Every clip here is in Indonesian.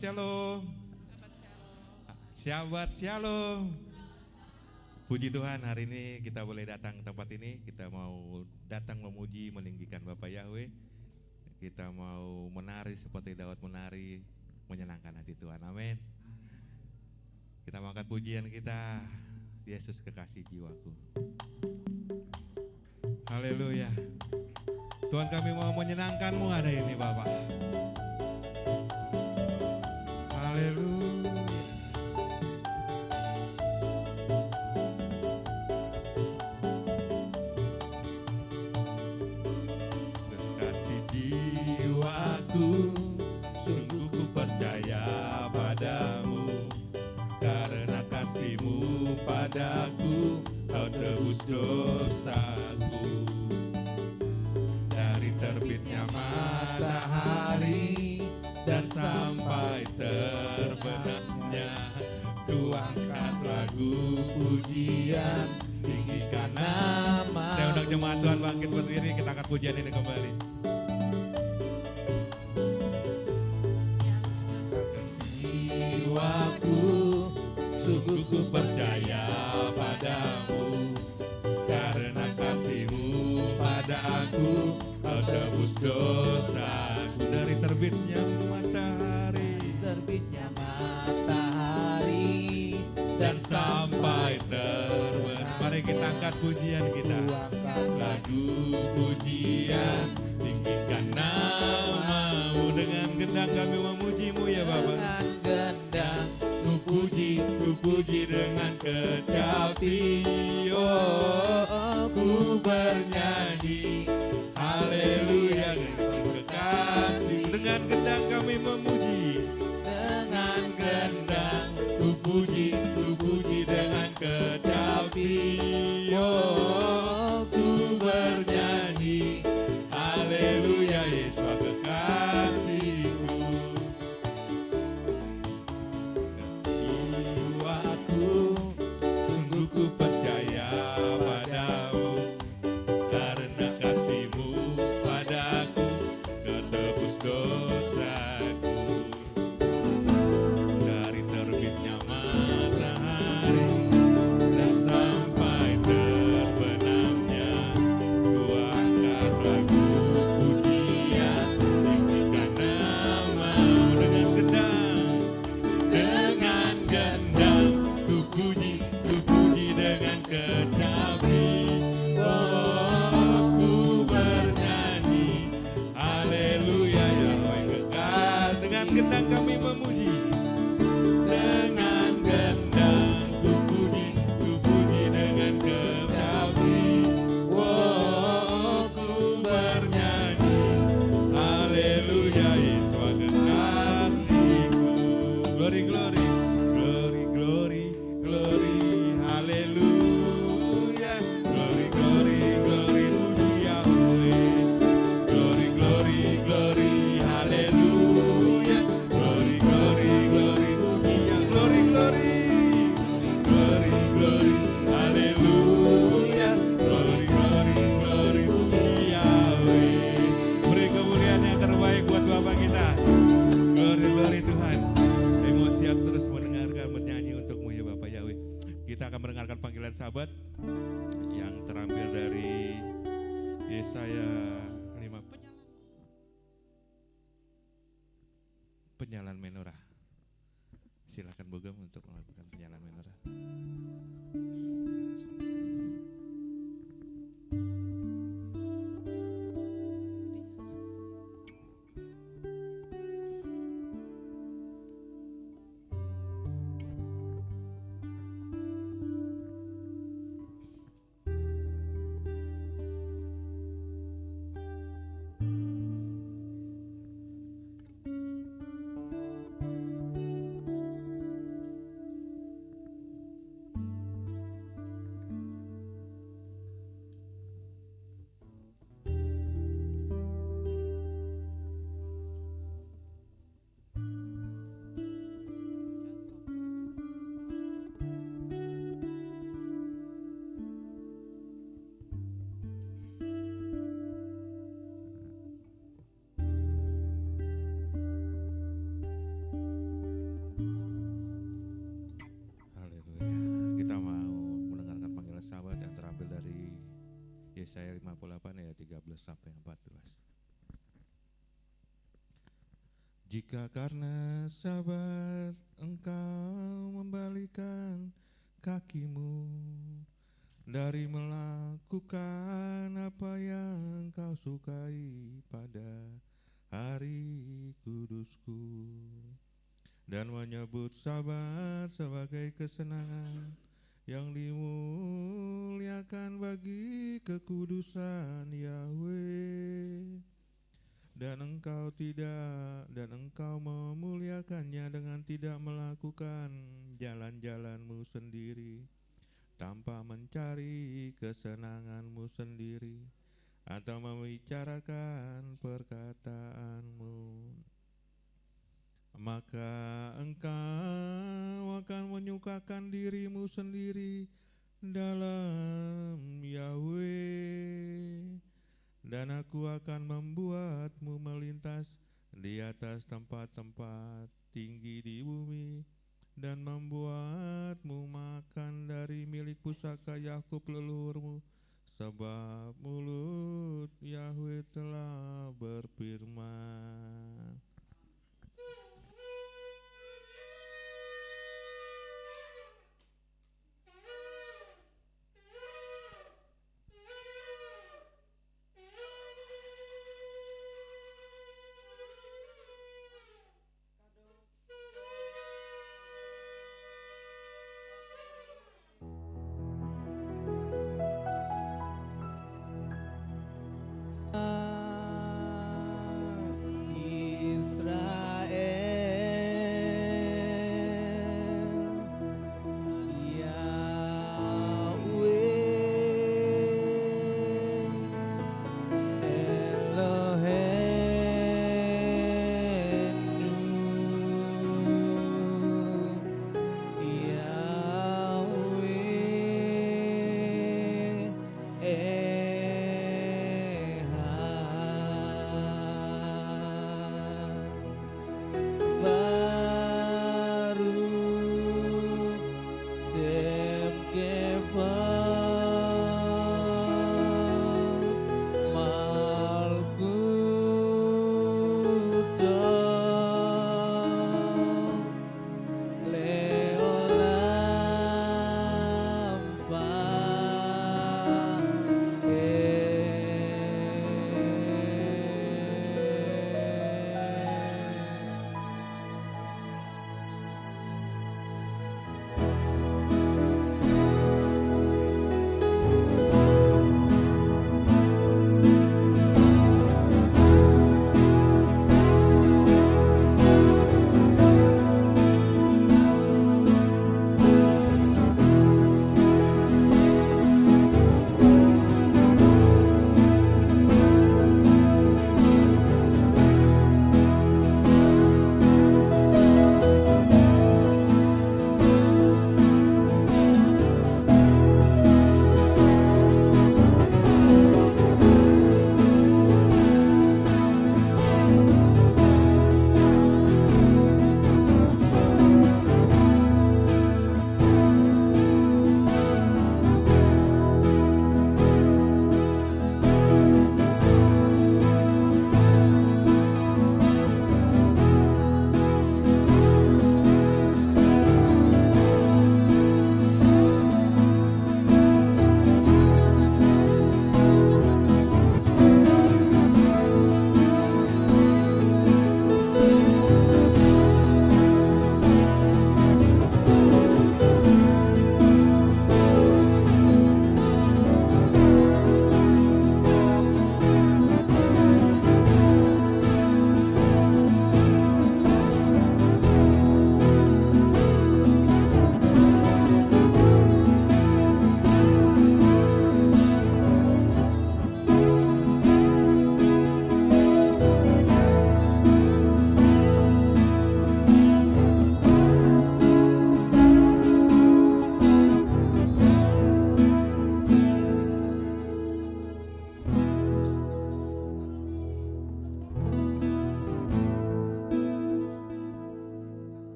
Shalom, sahabat Shalom. Puji Tuhan, hari ini kita boleh datang ke tempat ini. Kita mau datang memuji, meninggikan Bapa Yahweh. Kita mau menari seperti Daud menari, menyenangkan hati Tuhan. Amin. Kita mau angkat pujian kita, Yesus kekasih jiwaku. Haleluya. Tuhan, kami mau menyenangkan-Mu hari ini Bapak. Haleluya. Kekasih jiwaku, sungguh ku percaya padamu, karena kasih-Mu padaku, Kau tebus dosaku. Dari terbitnya matahari dan sampai terbenamnya, ku angkat lagu pujian, tinggikan nama. Saya undang jemaat Tuhan bangkit berdiri, kita angkat pujian ini kembali. Jiwaku, sungguh ku percaya padamu, karena kasih-Mu pada aku, Kau tebus dosaku. Dari terbitnya matahari dan sampai terbenam. Mari kita angkat pujian kita, lagu pujian, tinggikan nama-Mu. Dengan gendang kami memuji-Mu ya Bapa. Dengan gendang ku puji dengan kecapi. Oh, ku bernyanyi haleluya dengan kekasih. Dengan gendang kami memuji, dengan gendang ku puji dengan kecapi. Oh, ku bernyanyi haleluya Yesus kekasihku. Jiwaku, sungguh ku percaya padamu, karena kasih-Mu padaku, Kau tebus dosaku. Dari terbitnya matahari dan sampai terbenamnya, ku angkat lagu pujian, tinggikan nama-Mu. Dengan gendang ku puji dengan kecapi. Oh, ku bernyanyi haleluya Yahweh kekasih. Dengan gendang kami memuji, dengan gendang ku puji dengan kecapi. Oh, ku bernyanyi haleluya Yesus kekasihku. Glory, glory, glory, glory, glory, haleluya. Glory, glory, glory, puji Yahweh. Glory, glory, glory, haleluya. Glory, glory, glory, puji Yahweh. Glory, glory, glory, glory, haleluya. Glory, glory, glory, puji Yahweh. Beri kemuliaan yang terbaik buat Bapa kita. Glory, glory Tuhan. Saya mau siap terus mendengarkan, menyanyi untuk-Mu ya Bapak Yahweh. Kita akan mendengarkan panggilan sahabat yang terambil dari Yesaya 5. Penyalaan menorah. Silakan Bogem untuk melakukan penyalaan menorah. Jika karena sabar engkau membalikan kakimu dari melakukan apa yang kau sukai pada hari kudusku, dan menyebut sabat sebagai kesenangan yang dimuliakan bagi kekudusan Yahweh. Dan engkau memuliakannya dengan tidak melakukan jalan-jalanmu sendiri, tanpa mencari kesenanganmu sendiri atau membicarakan perkataanmu. Maka engkau akan menyukakan dirimu sendiri dalam Yahweh, dan aku akan membuatmu melintas di atas tempat-tempat tinggi di bumi, dan membuatmu makan dari milik pusaka Yakub leluhurmu, sebab mulut Yahweh telah berfirman.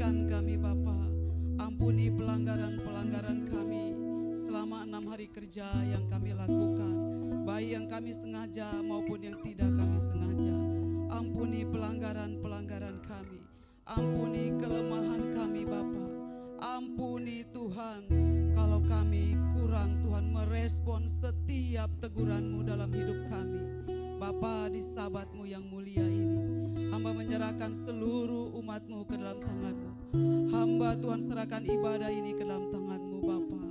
Ampunkan kami Bapa, ampuni pelanggaran-pelanggaran kami selama 6 hari kerja yang kami lakukan, baik yang kami sengaja maupun yang tidak kami sengaja. Ampuni pelanggaran-pelanggaran kami, ampuni kelemahan kami Bapa. Ampuni Tuhan, kalau kami kurang Tuhan merespon setiap teguran-Mu dalam hidup kami. Bapa, di Sabat-Mu yang mulia ini, hamba menyerahkan seluruh umat-Mu ke dalam tangan-Mu. Hamba Tuhan serahkan ibadah ini ke dalam tangan-Mu Bapa.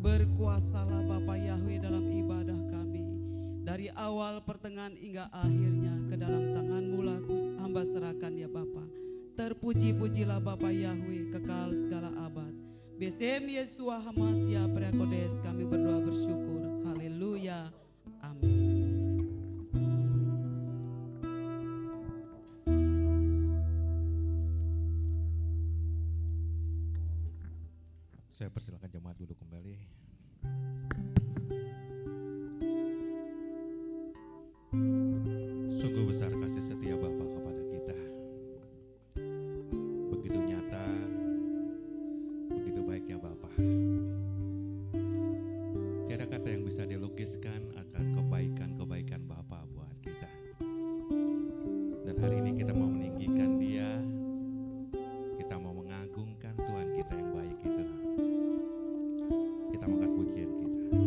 Berkuasalah Bapa Yahweh dalam ibadah kami. Dari awal pertengahan hingga akhirnya ke dalam tangan-Mu lah hamba serahkan ya Bapa. Terpuji-pujilah Bapa Yahweh kekal segala abad. Besem Yesua Hamasya Preakodes kami berdoa bersyukur. Haleluya. Amin. Saya persilakan jemaat duduk kembali. Sungguh besar kasih setia Bapa kepada kita. Begitu nyata, begitu baiknya Bapa. Tiada kata yang bisa dilukiskan akan kebaikan-kebaikan Bapa buat kita. Dan hari ini kita mau meninggikan Dia, kita mau mengagungkan Tuhan kita yang baik itu. Kita angkat pujian kita.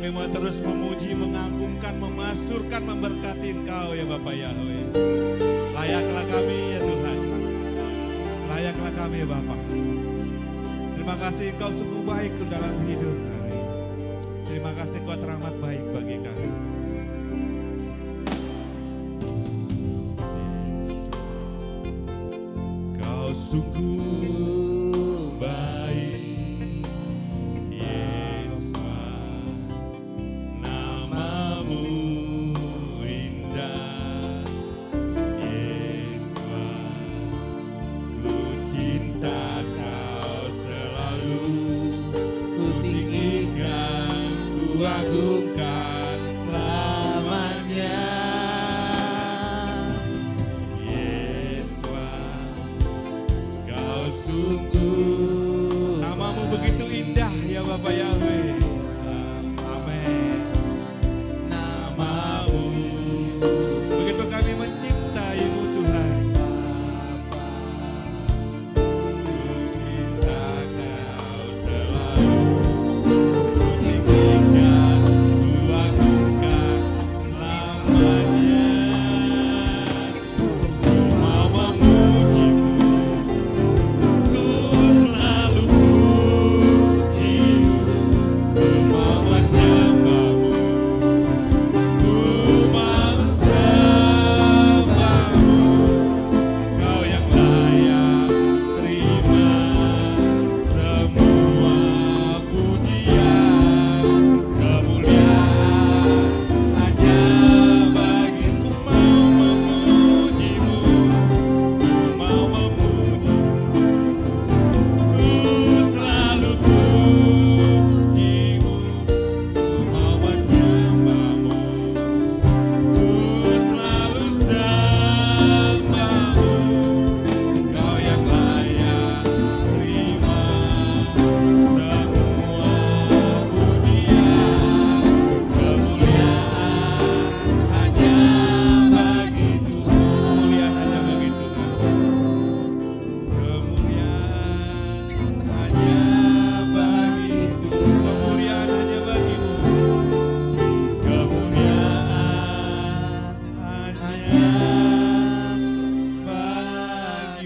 kami mau terus memuji, mengagungkan, memasyurkan, memberkati Engkau ya Bapa Yahweh. Layaklah kami ya Tuhan. Layaklah kami ya Bapa. Terima kasih Engkau sungguh baik dalam hidup kami. Terima kasih Engkau teramat baik bagi kami. Kau sungguh baik, Yesus, namamu indah, Yesus, ku cinta Kau selalu, ku tinggikan, ku agungkan selamanya. Sungguh namamu begitu indah ya Bapa Yahweh. Amin. Namamu begitu kami mencintaimu Tuhan. Cinta Kau selalu, ku tinggikan, ku agungkan selamanya. Ku mau memujimu,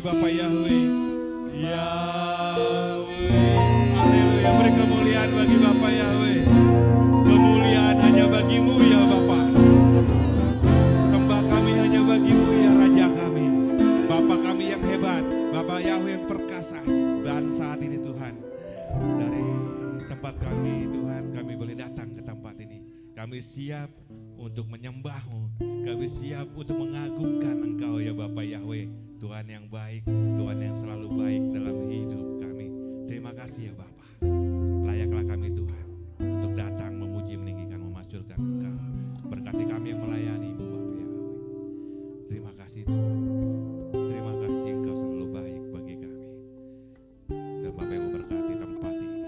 Bapa Yahweh, Yahweh, haleluya, beri kemuliaan bagi Bapa Yahweh. Kemuliaan hanya bagimu ya Bapa. Sembah kami hanya bagimu ya Raja kami. Bapa kami yang hebat, Bapa Yahweh yang perkasa. Dan saat ini Tuhan, dari tempat kami Tuhan, kami boleh datang ke tempat ini. Kami siap untuk menyembah-Mu. Kami siap untuk mengagungkan Engkau ya Bapa Yahweh. Tuhan yang baik, Tuhan yang selalu baik dalam hidup kami. Terima kasih ya Bapa. Layaklah kami Tuhan untuk datang memuji, meninggikan, memasyurkan Engkau. Berkati kami yang melayani-Mu Bapa Yahweh. Terima kasih Tuhan. Terima kasih Engkau selalu baik bagi kami. Dan Bapa yang memberkati tempat ini,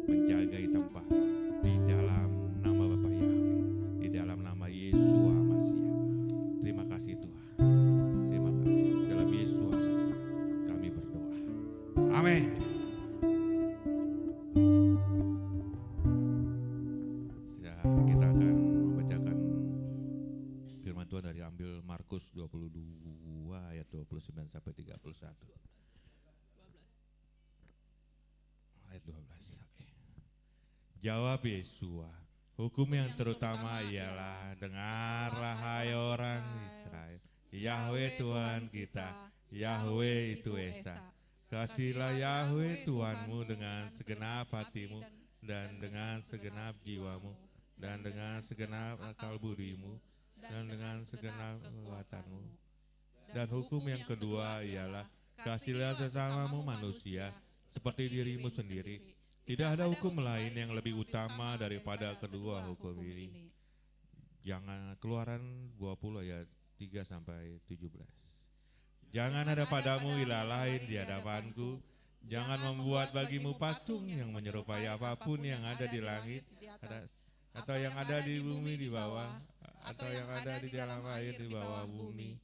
menjagai tempat di dalam nama Bapa Yahweh, di dalam nama Yesua Masya. Terima kasih Tuhan. Amin. Kita akan membacakan firman Tuhan dari ambil Markus 22 ayat 29 sampai 31. Ayat 12. Oke. Jawab Yesua, hukum yang terutama ialah, dengarlah hai orang Israel, Yahweh Tuhan kita, Yahweh itu Esa. Kasihlah Yahweh Tuhanmu dengan segenap hatimu, dan dengan segenap jiwamu, dan dengan segenap akal budimu, dan dengan segenap kekuatanmu. Dan hukum yang kedua ialah, kasihlah sesamamu manusia seperti dirimu sendiri. Tidak ada hukum lain yang lebih utama daripada kedua hukum ini. Jangan, Keluaran 20 ayat 3 sampai 17. Jangan ada padamu ilah lain di hadapanku. Jangan membuat bagimu patung yang menyerupai apapun yang ada di langit, atau yang ada di bumi di bawah, atau yang ada di dalam air di bawah bumi.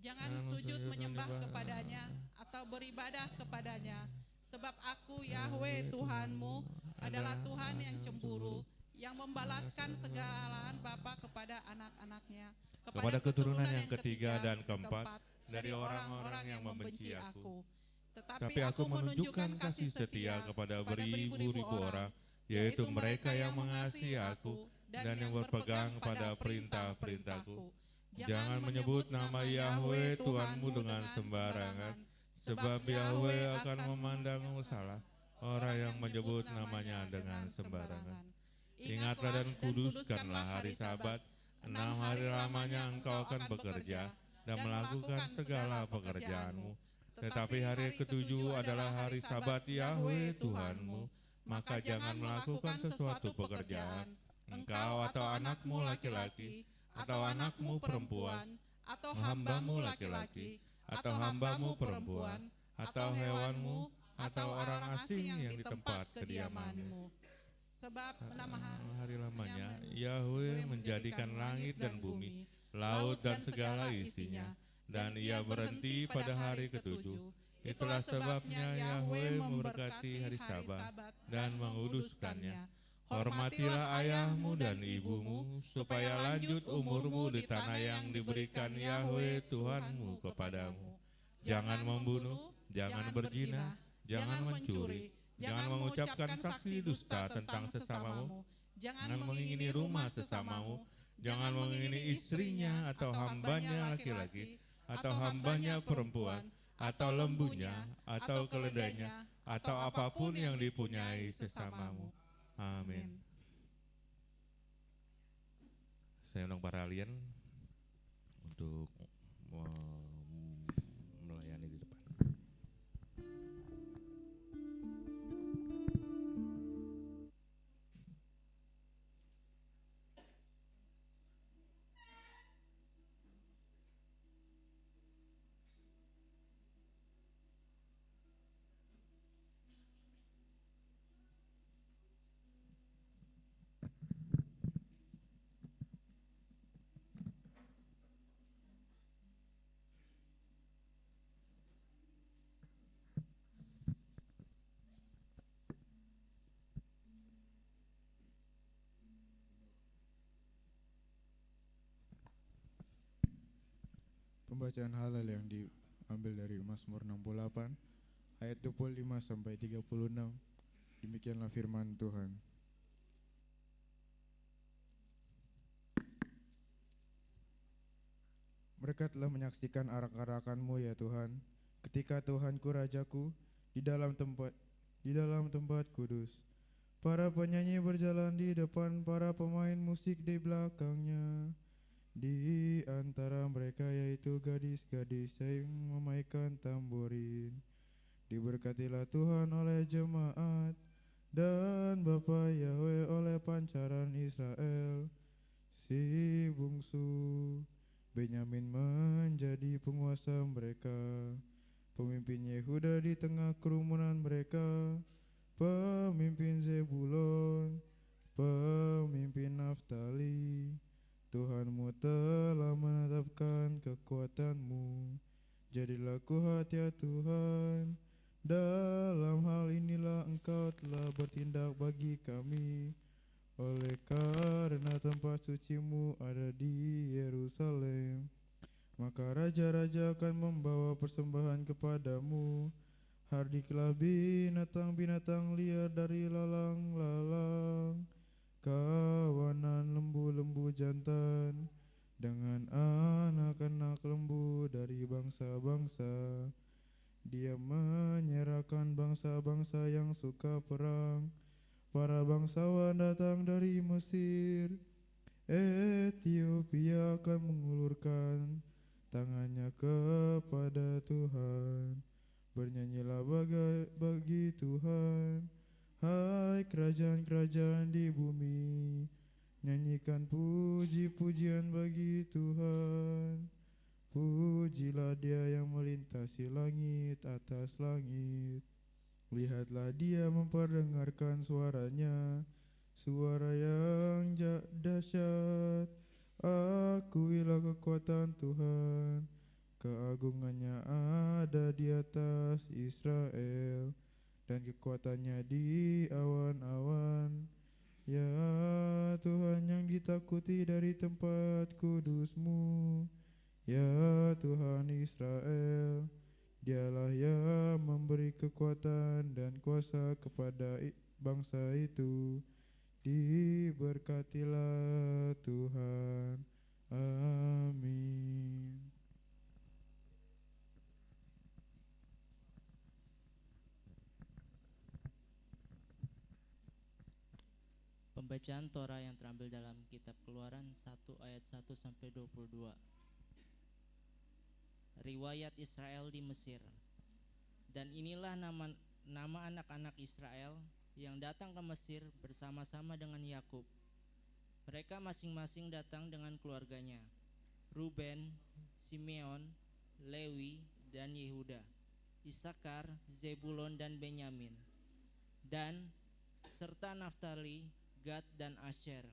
Jangan sujud menyembah kepadanya atau beribadah kepadanya. Sebab aku Yahweh Tuhanmu adalah Tuhan yang cemburu, yang membalaskan segala Bapa kepada anak-anaknya, kepada keturunan yang ketiga dan keempat dari orang-orang yang membenci aku. Tapi aku menunjukkan kasih setia kepada beribu-ribu orang, yaitu mereka yang mengasihi aku dan yang berpegang pada perintah-perintahku. Jangan menyebut nama Yahweh Tuhanmu dengan sembarangan, sebab Yahweh akan memandangmu salah orang yang menyebut namanya dengan sembarangan. Ingatlah dan kuduskanlah hari Sabat, 6 hari lamanya engkau akan bekerja dan melakukan segala pekerjaanmu. Tetapi hari ketujuh adalah hari Sabat Yahweh Tuhanmu, maka jangan melakukan sesuatu pekerjaan, engkau atau anakmu laki-laki, atau anakmu perempuan, atau hambamu laki-laki, atau hambamu perempuan, atau hewanmu, atau orang asing yang di tempat kediamanmu. Sebab 6 hari lamanya Yahweh menjadikan langit dan bumi, laut dan segala isinya, dan ia berhenti pada hari ketujuh. Itulah sebabnya Yahweh memberkati hari Sabat dan menguduskannya. Hormatilah ayahmu dan ibumu, supaya lanjut umurmu di tanah yang diberikan Yahweh Tuhanmu kepadamu. Jangan membunuh, jangan berzina, jangan mencuri, jangan mengucapkan saksi dusta tentang sesamamu, jangan mengingini rumah sesamamu, jangan mengingini istrinya atau hambanya laki-laki, atau hambanya perempuan, atau lembunya, atau keledainya, atau apapun yang dipunyai sesamamu. Amin. Saya undang para alien untuk melayani di depan. Pembacaan halal yang diambil dari Mazmur 68 ayat 25 sampai 36. Demikianlah firman Tuhan. Mereka telah menyaksikan arak-arakan-Mu ya Tuhan, ketika Tuhanku Rajaku di dalam tempat kudus. Para penyanyi berjalan di depan, para pemain musik di belakangnya. Di antara mereka yaitu gadis-gadis yang memaikan tamborin. Diberkatilah Tuhan oleh jemaat, dan Bapa Yahweh oleh pancaran Israel. Si bungsu Benyamin menjadi penguasa mereka, pemimpin Yehuda di tengah kerumunan mereka, pemimpin Zebulon, pemimpin Naftali. Tuhanmu telah menetapkan kekuatanmu. Jadilah kuat ya Tuhan. Dalam hal inilah Engkau telah bertindak bagi kami. Oleh karena tempat suci-Mu ada di Yerusalem, maka raja-raja akan membawa persembahan kepadamu. Hardiklah binatang-binatang liar dari lalang-lalang, kawanan lembu-lembu jantan, dengan anak-anak lembu dari bangsa-bangsa. Dia menyerahkan bangsa-bangsa yang suka perang. Para bangsawan datang dari Mesir. Ethiopia akan mengulurkan tangannya kepada Tuhan. Bernyanyilah bagi Tuhan, hai kerajaan-kerajaan di bumi. Nyanyikan puji-pujian bagi Tuhan. Pujilah Dia yang melintasi langit atas langit. Lihatlah Dia memperdengarkan suaranya, suara yang dahsyat. Akuilah kekuatan Tuhan, keagungannya ada di atas Israel, dan kekuatannya di awan-awan. Ya Tuhan yang ditakuti dari tempat kudus-Mu, ya Tuhan Israel, Dialah yang memberi kekuatan dan kuasa kepada bangsa itu. Diberkatilah Tuhan. Amin. Pembacaan Torah yang terambil dalam kitab Keluaran 1 ayat 1 sampai 22. Riwayat Israel di Mesir. Dan inilah nama anak-anak Israel yang datang ke Mesir bersama-sama dengan Yakub. Mereka masing-masing datang dengan keluarganya: Ruben, Simeon, Lewi, dan Yehuda, Isakar, Zebulon, dan Benyamin, dan serta Naftali, Gad, dan Asher.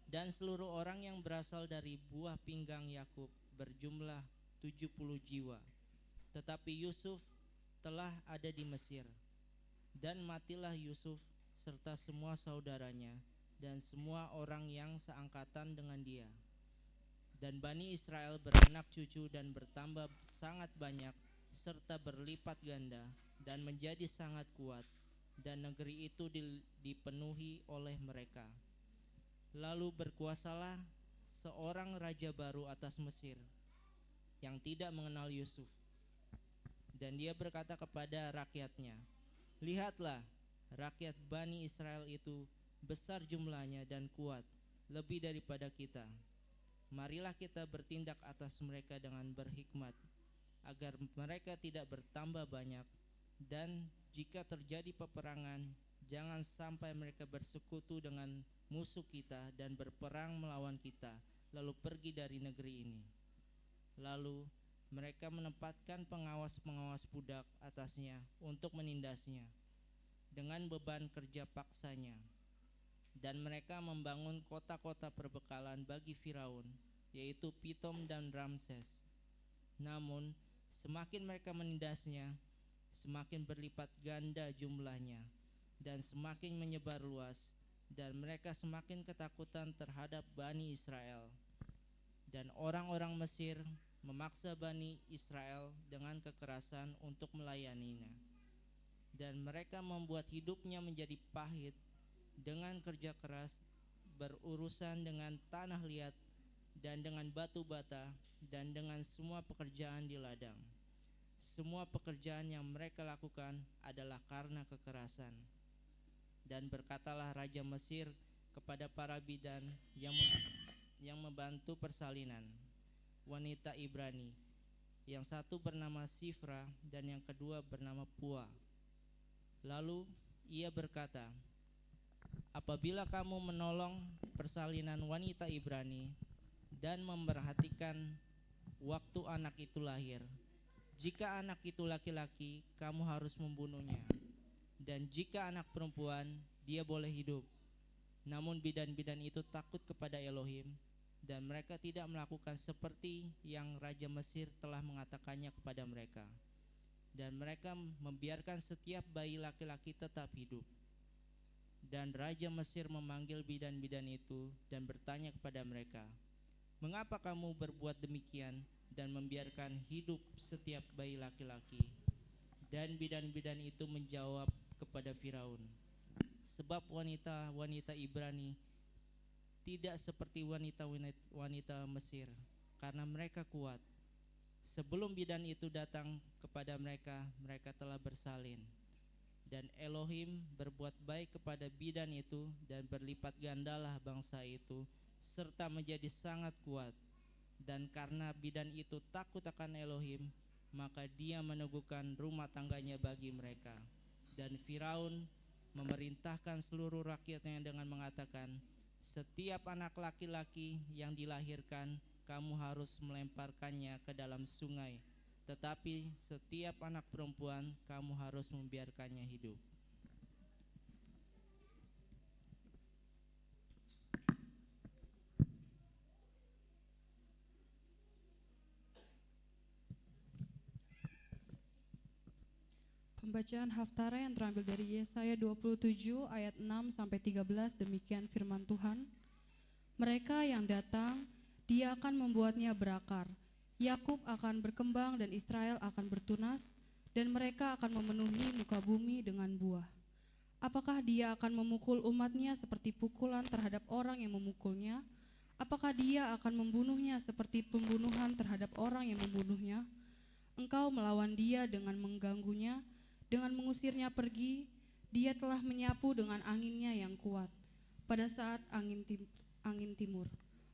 Dan seluruh orang yang berasal dari buah pinggang Yakub berjumlah 70 jiwa. Tetapi Yusuf telah ada di Mesir, dan matilah Yusuf serta semua saudaranya dan semua orang yang seangkatan dengan dia. Dan Bani Israel beranak cucu dan bertambah sangat banyak serta berlipat ganda dan menjadi sangat kuat, dan negeri itu dipenuhi oleh mereka. Lalu berkuasalah seorang raja baru atas Mesir yang tidak mengenal Yusuf. Dan dia berkata kepada rakyatnya, "Lihatlah, rakyat Bani Israel itu besar jumlahnya dan kuat, lebih daripada kita. Marilah kita bertindak atas mereka dengan berhikmat, agar mereka tidak bertambah banyak. Dan jika terjadi peperangan, jangan sampai mereka bersekutu dengan musuh kita dan berperang melawan kita, lalu pergi dari negeri ini." Lalu mereka menempatkan pengawas-pengawas budak atasnya untuk menindasnya dengan beban kerja paksanya. Dan mereka membangun kota-kota perbekalan bagi Firaun, yaitu Pitom dan Ramses. Namun semakin mereka menindasnya, semakin berlipat ganda jumlahnya dan semakin menyebar luas, dan mereka semakin ketakutan terhadap Bani Israel. Dan orang-orang Mesir memaksa Bani Israel dengan kekerasan untuk melayaninya, dan mereka membuat hidupnya menjadi pahit dengan kerja keras, berurusan dengan tanah liat dan dengan batu bata dan dengan semua pekerjaan di ladang. Semua pekerjaan yang mereka lakukan adalah karena kekerasan. Dan berkatalah Raja Mesir kepada para bidan yang membantu persalinan, wanita Ibrani, yang satu bernama Sifra dan yang kedua bernama Pua. Lalu ia berkata, "Apabila kamu menolong persalinan wanita Ibrani dan memperhatikan waktu anak itu lahir, jika anak itu laki-laki, kamu harus membunuhnya, dan jika anak perempuan, dia boleh hidup." Namun bidan-bidan itu takut kepada Elohim, dan mereka tidak melakukan seperti yang Raja Mesir telah mengatakannya kepada mereka. Dan mereka membiarkan setiap bayi laki-laki tetap hidup. Dan Raja Mesir memanggil bidan-bidan itu dan bertanya kepada mereka, "Mengapa kamu berbuat demikian dan membiarkan hidup setiap bayi laki-laki?" Dan bidan-bidan itu menjawab kepada Firaun, "Sebab wanita-wanita Ibrani tidak seperti wanita-wanita Mesir, karena mereka kuat. Sebelum bidan itu datang kepada mereka, mereka telah bersalin. Dan Elohim berbuat baik kepada bidan itu, dan berlipat gandalah bangsa itu, serta menjadi sangat kuat. Dan karena bidan itu takut akan Elohim, maka dia meneguhkan rumah tangganya bagi mereka. Dan Firaun memerintahkan seluruh rakyatnya dengan mengatakan, 'Setiap anak laki-laki yang dilahirkan, kamu harus melemparkannya ke dalam sungai, tetapi setiap anak perempuan kamu harus membiarkannya hidup.'" Pembacaan Haftara yang terambil dari Yesaya 27 ayat 6 sampai 13, demikian firman Tuhan. Mereka yang datang, Dia akan membuatnya berakar. Yakub akan berkembang dan Israel akan bertunas, dan mereka akan memenuhi muka bumi dengan buah. Apakah Dia akan memukul umatnya seperti pukulan terhadap orang yang memukulnya? Apakah Dia akan membunuhnya seperti pembunuhan terhadap orang yang membunuhnya? Engkau melawan Dia dengan mengganggunya, dengan mengusirnya pergi. Dia telah menyapu dengan anginnya yang kuat pada saat angin timur.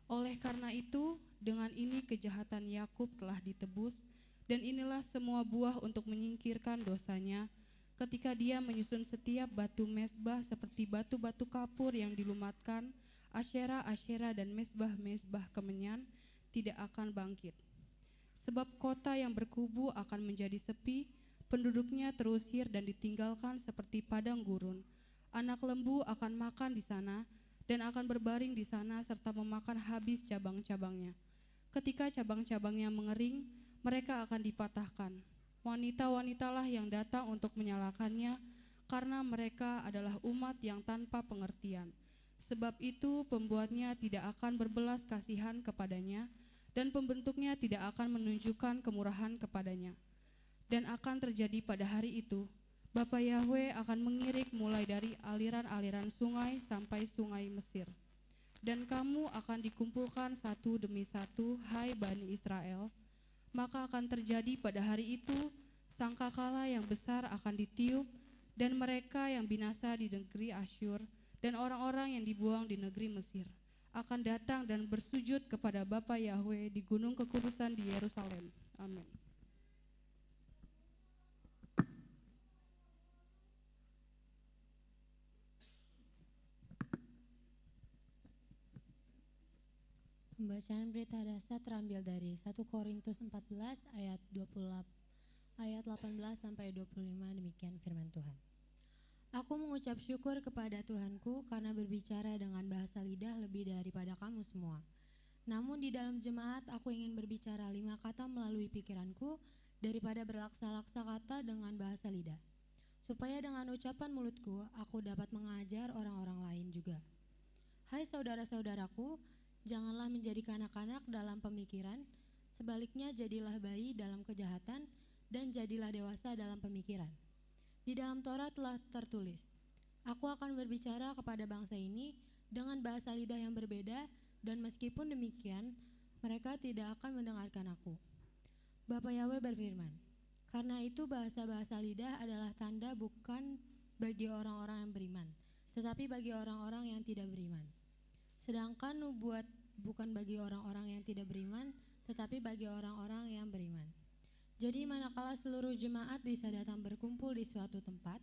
Oleh karena itu, dengan ini kejahatan Yakub telah ditebus, dan inilah semua buah untuk menyingkirkan dosanya, ketika Dia menyusun setiap batu mezbah seperti batu-batu kapur yang dilumatkan, Asyera-asyera dan mezbah-mezbah kemenyan tidak akan bangkit. Sebab kota yang berkubu akan menjadi sepi, penduduknya terusir dan ditinggalkan seperti padang gurun. Anak lembu akan makan di sana dan akan berbaring di sana serta memakan habis cabang-cabangnya. Ketika cabang-cabangnya mengering, mereka akan dipatahkan. Wanita-wanitalah yang datang untuk menyalakannya, karena mereka adalah umat yang tanpa pengertian. Sebab itu pembuatnya tidak akan berbelas kasihan kepadanya, dan pembentuknya tidak akan menunjukkan kemurahan kepadanya. Dan akan terjadi pada hari itu, Bapa Yahwe akan mengirik mulai dari aliran-aliran sungai sampai sungai Mesir. Dan kamu akan dikumpulkan satu demi satu, hai Bani Israel. Maka akan terjadi pada hari itu, sangkakala yang besar akan ditiup, dan mereka yang binasa di negeri Asyur, dan orang-orang yang dibuang di negeri Mesir, akan datang dan bersujud kepada Bapa Yahwe di gunung kekudusan di Yerusalem. Amin. Pembacaan berita dasar terambil dari 1 Korintus 14 ayat 18 sampai 25, demikian firman Tuhan. Aku mengucap syukur kepada Tuhanku karena berbicara dengan bahasa lidah lebih daripada kamu semua. Namun di dalam jemaat aku ingin berbicara 5 kata melalui pikiranku daripada berlaksa-laksa kata dengan bahasa lidah, supaya dengan ucapan mulutku aku dapat mengajar orang-orang lain juga. Hai saudara-saudaraku, janganlah menjadi kanak-kanak dalam pemikiran, sebaliknya jadilah bayi dalam kejahatan, dan jadilah dewasa dalam pemikiran. Di dalam Taurat telah tertulis, aku akan berbicara kepada bangsa ini dengan bahasa lidah yang berbeda, dan meskipun demikian, mereka tidak akan mendengarkan aku. Bapa Yahwe berfirman, karena itu bahasa-bahasa lidah adalah tanda bukan bagi orang-orang yang beriman, tetapi bagi orang-orang yang tidak beriman. Sedangkan nubuat bukan bagi orang-orang yang tidak beriman, tetapi bagi orang-orang yang beriman. Jadi manakala seluruh jemaat bisa datang berkumpul di suatu tempat,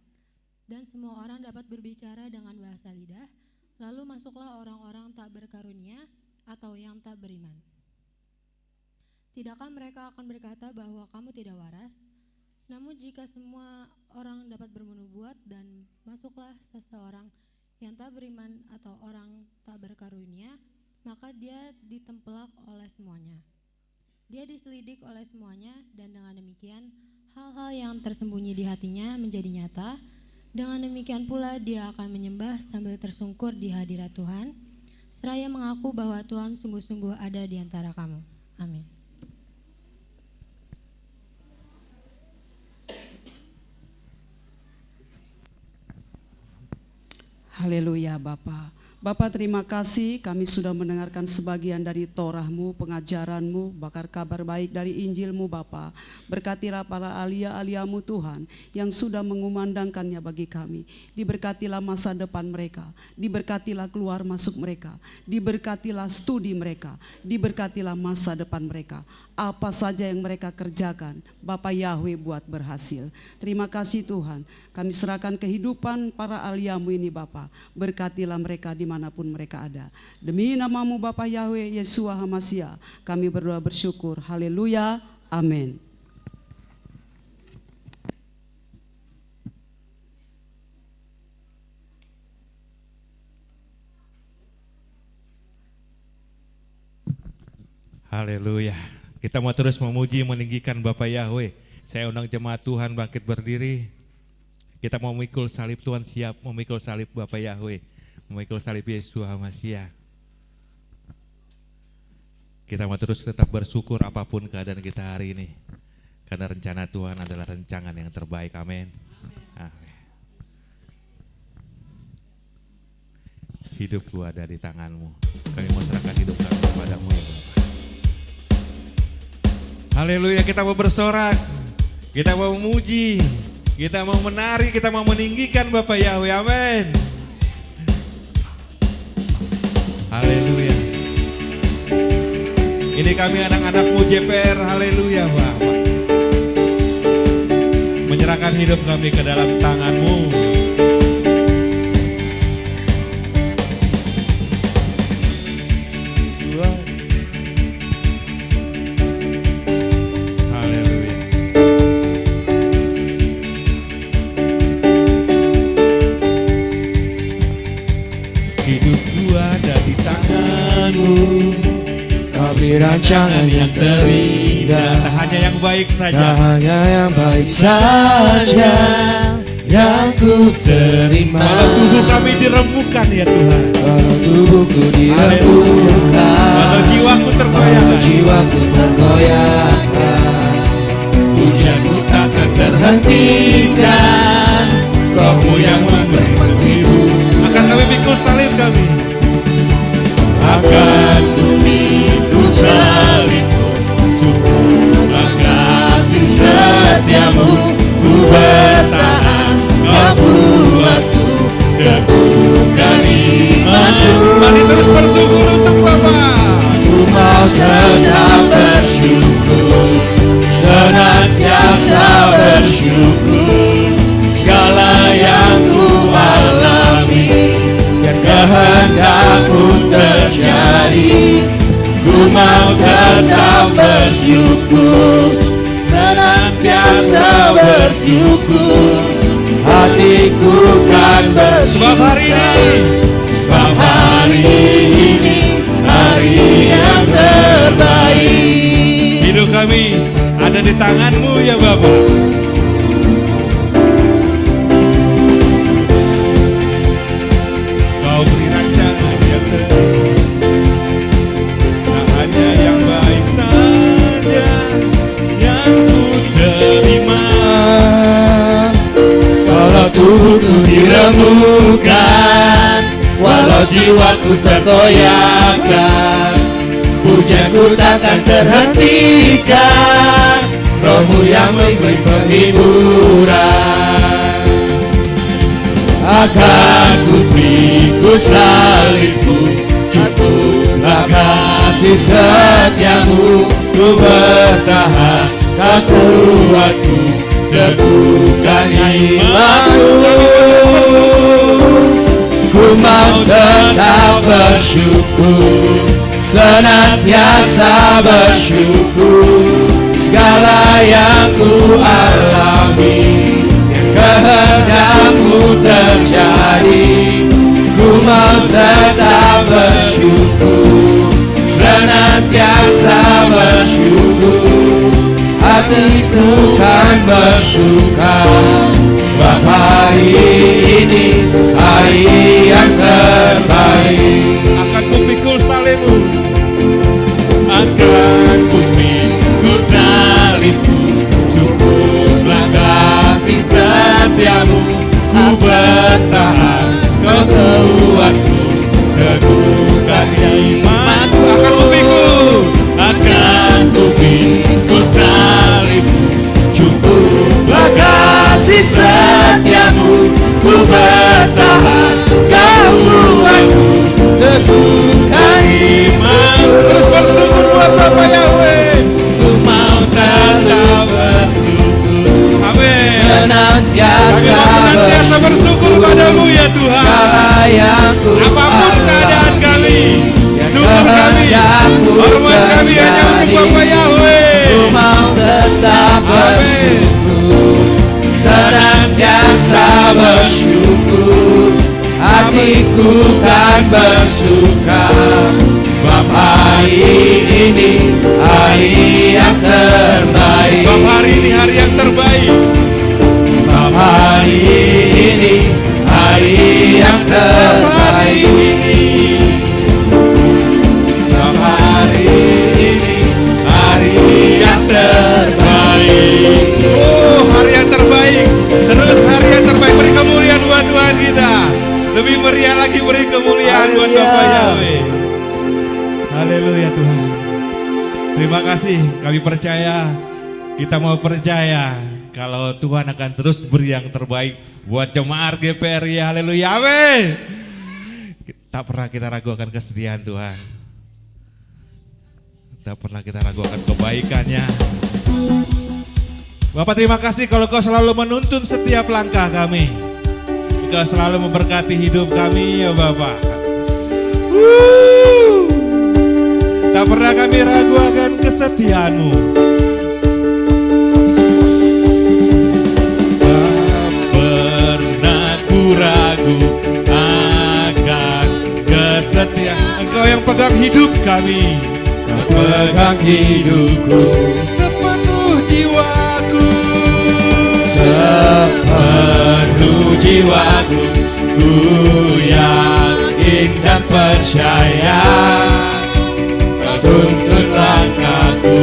dan semua orang dapat berbicara dengan bahasa lidah, lalu masuklah orang-orang tak berkarunia atau yang tak beriman. Tidakkah mereka akan berkata bahwa kamu tidak waras? Namun jika semua orang dapat bernubuat dan masuklah seseorang yang tak beriman atau orang tak berkarunia, maka dia ditempelak oleh semuanya. Dia diselidik oleh semuanya, dan dengan demikian hal-hal yang tersembunyi di hatinya menjadi nyata. Dengan demikian pula dia akan menyembah sambil tersungkur di hadirat Tuhan, seraya mengaku bahwa Tuhan sungguh-sungguh ada di antara kamu. Amin. Haleluya Bapa. Bapa terima kasih kami sudah mendengarkan sebagian dari Torah-Mu, pengajaran-Mu, bakar kabar baik dari Injil-Mu Bapa. Berkatilah para alia-alia-Mu Tuhan yang sudah mengumandangkannya bagi kami. Diberkatilah masa depan mereka, diberkatilah keluar masuk mereka, diberkatilah studi mereka, diberkatilah masa depan mereka. Apa saja yang mereka kerjakan, Bapa Yahwe buat berhasil. Terima kasih Tuhan, kami serahkan kehidupan para alia-Mu ini Bapa. Berkatilah mereka dimanapun mereka ada. Demi nama-Mu Bapa Yahwe Yesua HaMasiah, kami berdoa bersyukur. Haleluya, amin. Haleluya. Kita mau terus memuji meninggikan Bapak Yahwe. Saya undang jemaat Tuhan bangkit berdiri. Kita mau memikul salib, Tuhan siap memikul salib Bapak Yahweh, memikul salib Yesus Hamasiah. Kita mau terus tetap bersyukur apapun keadaan kita hari ini, karena rencana Tuhan adalah rancangan yang terbaik. Amin. Amin. Hidupku ada di tanganmu. Kami mau serahkan hidup kami kepadamu ya Bapak. Haleluya, kita mau bersorak, kita mau memuji, kita mau menari, kita mau meninggikan Bapak Yahweh. Amin. Haleluya. Ini kami anak-anakmu JPR. Haleluya Bapak. Menyerahkan hidup kami ke dalam tanganmu. Haleluya. Hidupku ada di tanganmu. Kau beri rancangan yang terindah, Tak hanya yang baik tak saja. hanya yang baik saja yang ku terima. Walau tubuh kami dirembukan ya Tuhan, Walau tubuhku dirembukan, walau jiwaku walau tergoyahkan, jiwaku tergoyahkan, hujanku takkan terhentikan, Rohmu yang memberi penghibur. akan kami pikul salib kami. Akan ku pikul salibmu, tukar kasih setiamu, ku bertahan, kau buatku teguhkan imanku. Mari terus bersyukur untuk Bapak. Ku mau tetap bersyukur, senantiasa bersyukur, segala yang ku alami, biar kehendakmu terjadi. Ku mau tetap bersyukur, senantiasa bersyukur, hatiku kan Sebab hari bersyukur. ini, Sebab hari ini hari yang terbaik. hidup kami ada di tanganmu ya Bapak. Kau beri rancangan yang terindah, tak hanya yang baik saja yang ku terima. Walau tubuhku dirembukan, walau jiwaku tergoyahkan, pujianku takkan terhentikan, Rohmu yang memberi penghiburan. Akan ku pikul salibmu, cukuplah kasih setiamu, ku bertahan, kau kuatku, teguhkan imanku. Ku mau tetap bersyukur, senantiasa bersyukur, segala yang ku alami, yang kehendakmu terjadi. Ku mau tetap bersyukur, senantiasa bersyukur, hatiku kan bersuka, sebab hari ini hari yang terbaik. Akan ku pikul salibmu, akan ku pikul salibmu, cukuplah kasih setiamu, ku bertahan, kau kuatku, teguhkan imanku. Akan ku pikul salibmu, Cukuplah kasih setiamu, ku bertahan, kau kuatku, teguhkan imanku. terus bersyukur buat Bapak Yahweh. Ku mau tetap bersyukur, Amin. senantiasa Senantiasa bersyukur padamu ya Tuhan. segala yang ku Apapun keadaan kami, yang syukur kami, kehendakmu hormat kami hanya untuk terjadi. Bapak Yahweh. Ku mau tetap bersyukur, senantiasa bersyukur, hatiku kan bersuka, sebab hari ini hari yang terbaik. Sebab hari ini hari yang terbaik. Sebab hari Kita mau percaya kalau Tuhan akan terus beri yang terbaik buat jemaat GPRI. Haleluya, amin. Tak pernah kita ragu akan kesetiaan Tuhan. Tak pernah kita ragu akan kebaikannya. Bapak, terima kasih kalau Kau selalu menuntun setiap langkah kami. Kau selalu memberkati hidup kami ya Bapak. Tak pernah kami ragu akan kesetiaan-Mu. Ragu akan kesetiaan Engkau yang pegang hidup kami. Kau pegang hidupku sepenuh jiwaku, sepenuh jiwaku. Ku yakin dan percaya Kau tuntun langkahku.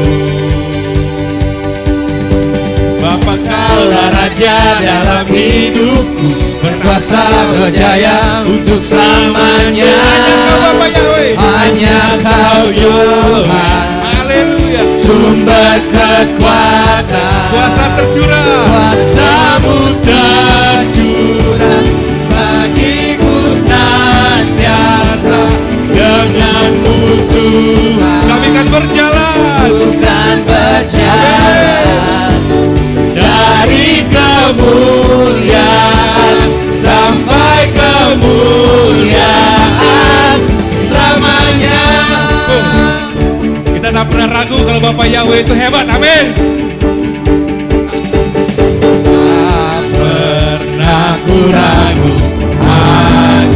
Bapa, Kaulah Raja dalam hidupku, berkuasa berjaya untuk selamanya. Hanya Kau Bapa Yahweh, hanya Kau Tuhan. Haleluya. Sumber kekuatan, kuasa tercurah, kuasa-Mu tercurah bagiku senantiasa. Dengan-Mu Tuhan kami akan berjalan, bukan berjalan dari kemuliaan sampai kemuliaan selamanya. Kita tak pernah ragu kalau Bapak Yahweh itu hebat, amin. Tak pernah ku ragu akan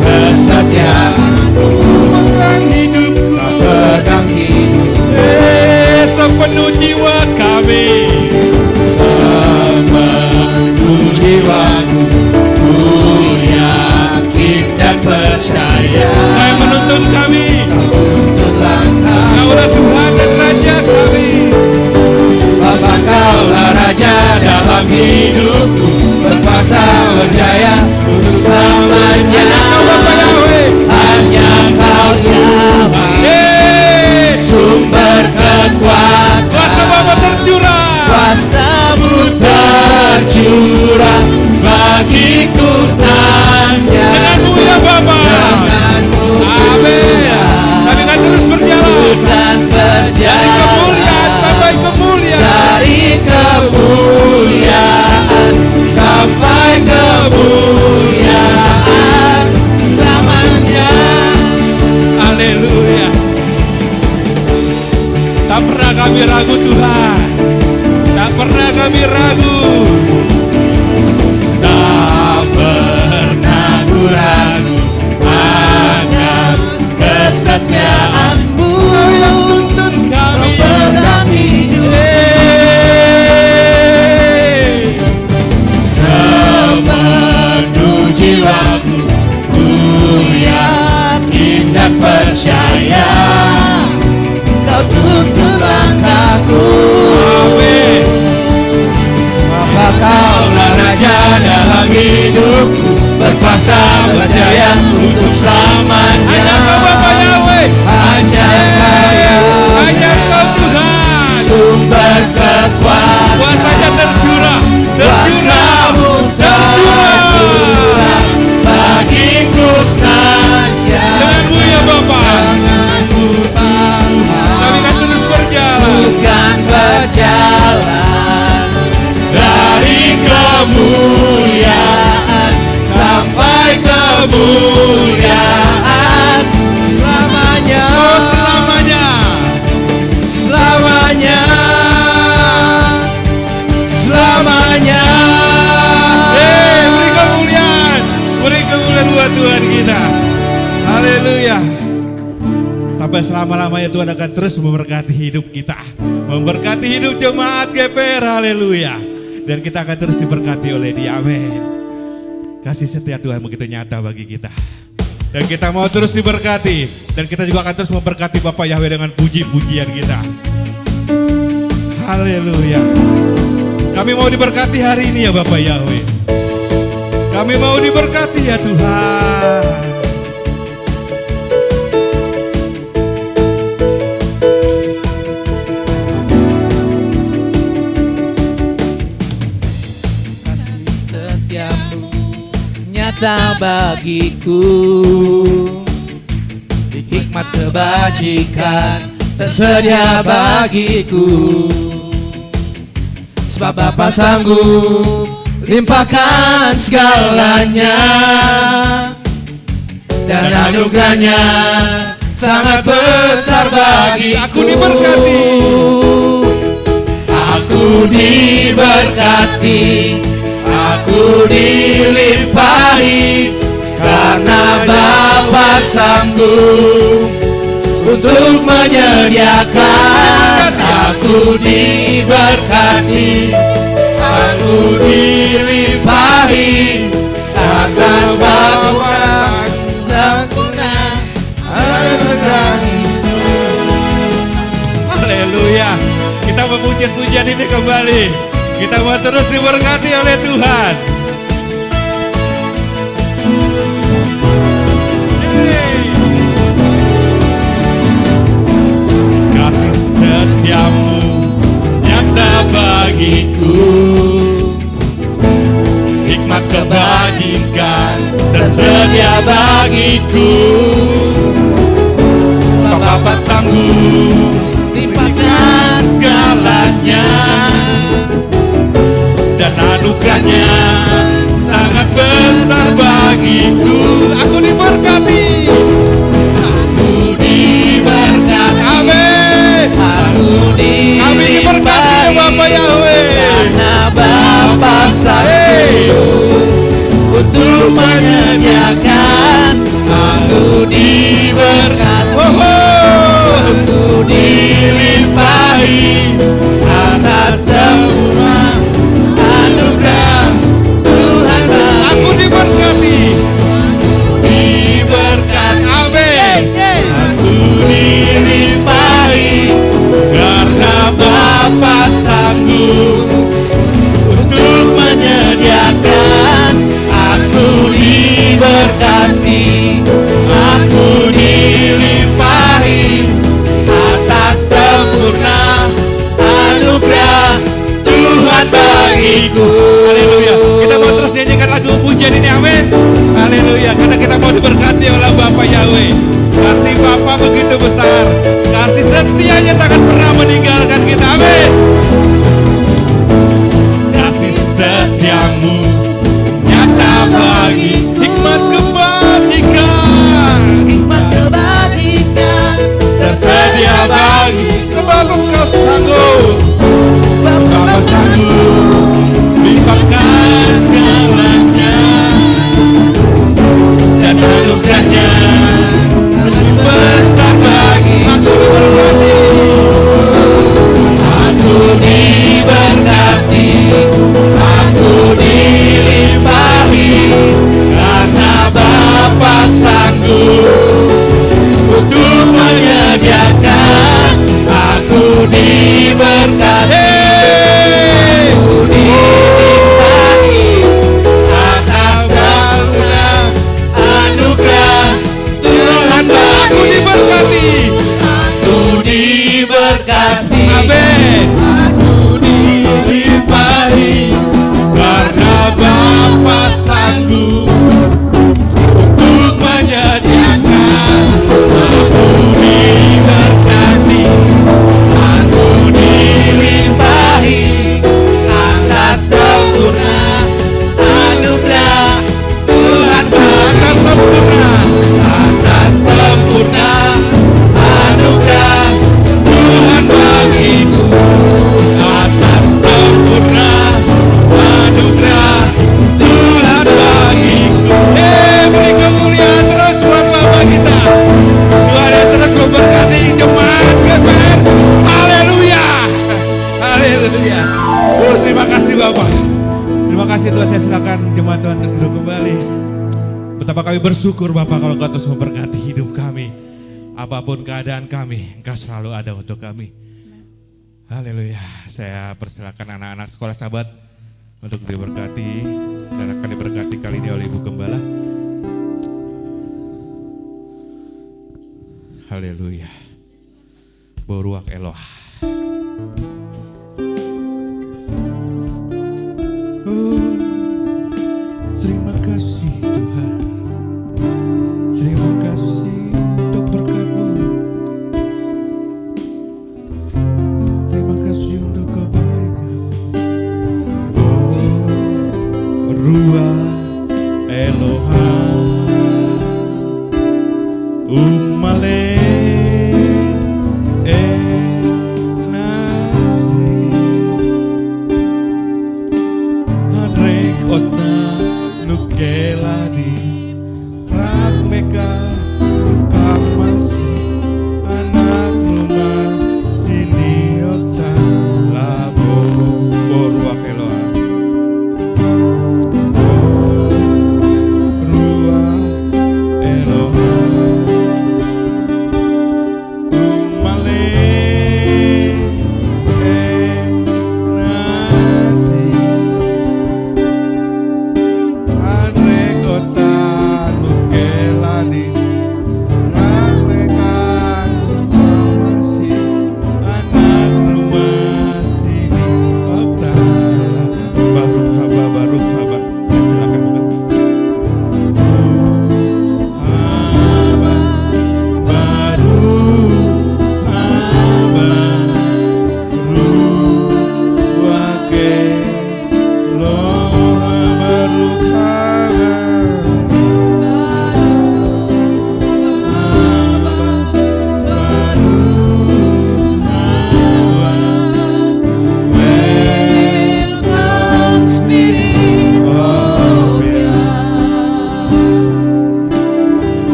kesetiaan-Mu. Pegang hidupku, pegang hidup, sepenuh jiwa kami, sepenuh jiwaku. Ku yakin dan percaya Kau yang menuntun kami, Kau tuntun langkah. Kaulah Tuhan dan Raja kami. Bapa, Kaulah Raja dalam hidupku, berkuasa berjaya untuk selamanya. Hanya Kau Bapa Yahweh, hanya Kau Tuhan. Sumber kekuatan, kuasa Bapa tercurah, kuasa-Mu tercurah bagiku senantiasa. Dengan-Mu ya Bapa, dengan-Mu amin. Kami akan terus berjalan, dari kemuliaan sampai kemuliaan, dari kemuliaan sampai kemuliaan selamanya. Haleluya. Tak pernah kami ragu Tuhan, tak pernah kami ragu, tak pernah ku ragu akan kesetiaan-Mu. Kau yang tuntun kami, Kau pegang hidup, sepenuh jiwaku. Ku yakin dan percaya Kau tuntun langkahku, amin. Bapa, Kaulah Raja dalam hidupku, berkuasa berjaya untuk selamanya. Hanya Kau Bapa Yahweh, hanya Kau, hanya Kau Tuhan. Sumber kekuatan, kuasa-Nya tercurah, kuasa-Mu tercurah bagiku senantiasa. Dengan-Mu ya Bapa, dengan-Mu Tuhan. Kami akan terus berjalan, bukan berjalan dari kemuliaan sampai kemuliaan selamanya. Oh, selamanya, selamanya, selamanya. Beri kemuliaan buat Tuhan kita. Haleluya. Sampai selama-lamanya Tuhan akan terus memberkati hidup kita, memberkati hidup jemaat GPR. Haleluya. Dan kita akan terus diberkati oleh Dia, amin. Kasih setia Tuhan begitu nyata bagi kita. Dan kita mau terus diberkati, dan kita juga akan terus memberkati Bapak Yahweh dengan puji-pujian kita. Haleluya. Kami mau diberkati hari ini ya Bapak Yahweh. Kami mau diberkati ya Tuhan. nyata bagiku. Hikmat kebajikan tersedia bagiku. Sebab Bapa sanggup limpahkan segalanya, dan anugerahnya sangat besar bagiku. Aku diberkati. Aku diberkati, aku dilimpahi, karena Bapa sanggup untuk menyediakan. Aku diberkati, aku dilimpahi, atas Bapa sempurna anugerah. Haleluya. Kita memuji pujian ini kembali. Kita mau terus diberkati oleh Tuhan. Kasih setiamu nyata bagiku. Hikmat kebajikan tersedia bagiku. Bapa sanggup limpahkan segalanya, dan anugerahnya sangat besar bagiku. Aku diberkati. Aku diberkati. Amin. Aku Kami diberkati ya Bapak Yahweh. karena Bapa sanggup untuk menyediakan. Aku diberkati, aku dilimpahi, atas semua anugerah Tuhan bagi. Aku diberkati. Diberkati. Amin. Aku dilimpahi, Karena Bapa sanggup untuk menyediakan. Aku diberkati, aku dilimpahi, atas sempurna anugerah Tuhan bagiku. haleluya. Kita mau terus nyanyikan lagu pujian ini. Amin. Haleluya. Karena kita mau diberkati oleh Bapak Yahweh. Kasih Bapak begitu besar. Kasih setianya takkan pernah meninggalkan kita. Amin. Kasih setiamu nyata bagi. Hikmat kebajikan Hikmat kebajikan tersedia bagi. Sebab Engkau sanggup. Bapa sanggup limpahkan segalanya, dan anugerahnya sangat besar bagi. Aku diberkati, aku dilimpahi, karena Bapa sanggup untuk menyediakan. Aku diberkati, aku dilimpahi, atas segala anugerah Tuhan bagi. Aku diberkati, aku diberkati. amin. Aku dilimpahi, Karena Bapa sanggup untuk menyediakan. Aku diberkati, aku dilimpahi, atas sempurna anugerah Tuhan bagi. atas sempurna. Atas sempurna anugerah Tuhan bagiku. Atas sempurna anugerah Tuhan bagiku. Beri kemuliaan terus buat Bapak kita. Tuhan yang terus memberkati jemaat GPR. Haleluya. Haleluya. Terima kasih Bapak. Terima kasih Tuhan. Saya silakan jemaat Tuhan untuk duduk kembali. Betapa kami bersyukur Bapak kalau Engkau terus memberkati hidup kami. Apapun keadaan kami, Engkau selalu ada untuk kami. Haleluya. Saya persilakan anak-anak sekolah sahabat untuk diberkati dan akan diberkati kali ini oleh Ibu Gembala. Haleluya. Boruak Eloah. Oh, terima kasih Tuhan.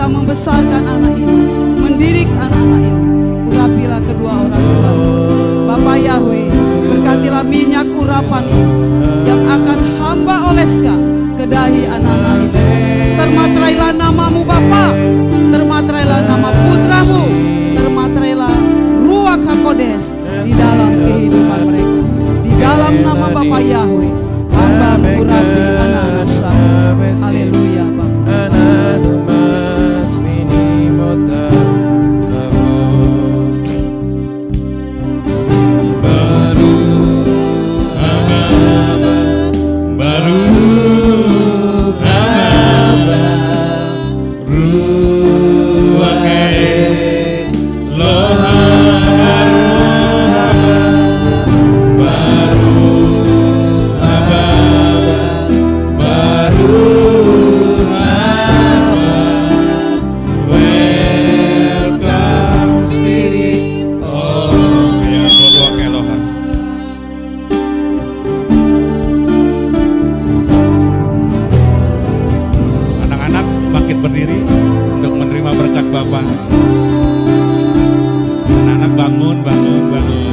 bisa membesarkan anak ini, mendidik anak-anak ini. Urapilah kedua orang tua. Bapak Yahweh, berkatilah minyak urapan ini yang akan hamba oleskan ke dahi anak-anak ini. Termaterailah namamu Bapa, termaterailah nama putramu, termaterailah Ruach HaKodes di dalam kehidupan mereka. Di dalam nama Bapa Yahweh, hamba mengurapi anak-anak Samu. Haleluya Bapa. Berdiri untuk menerima berkat Bapak. Anak-anak bangun, bangun, bangun.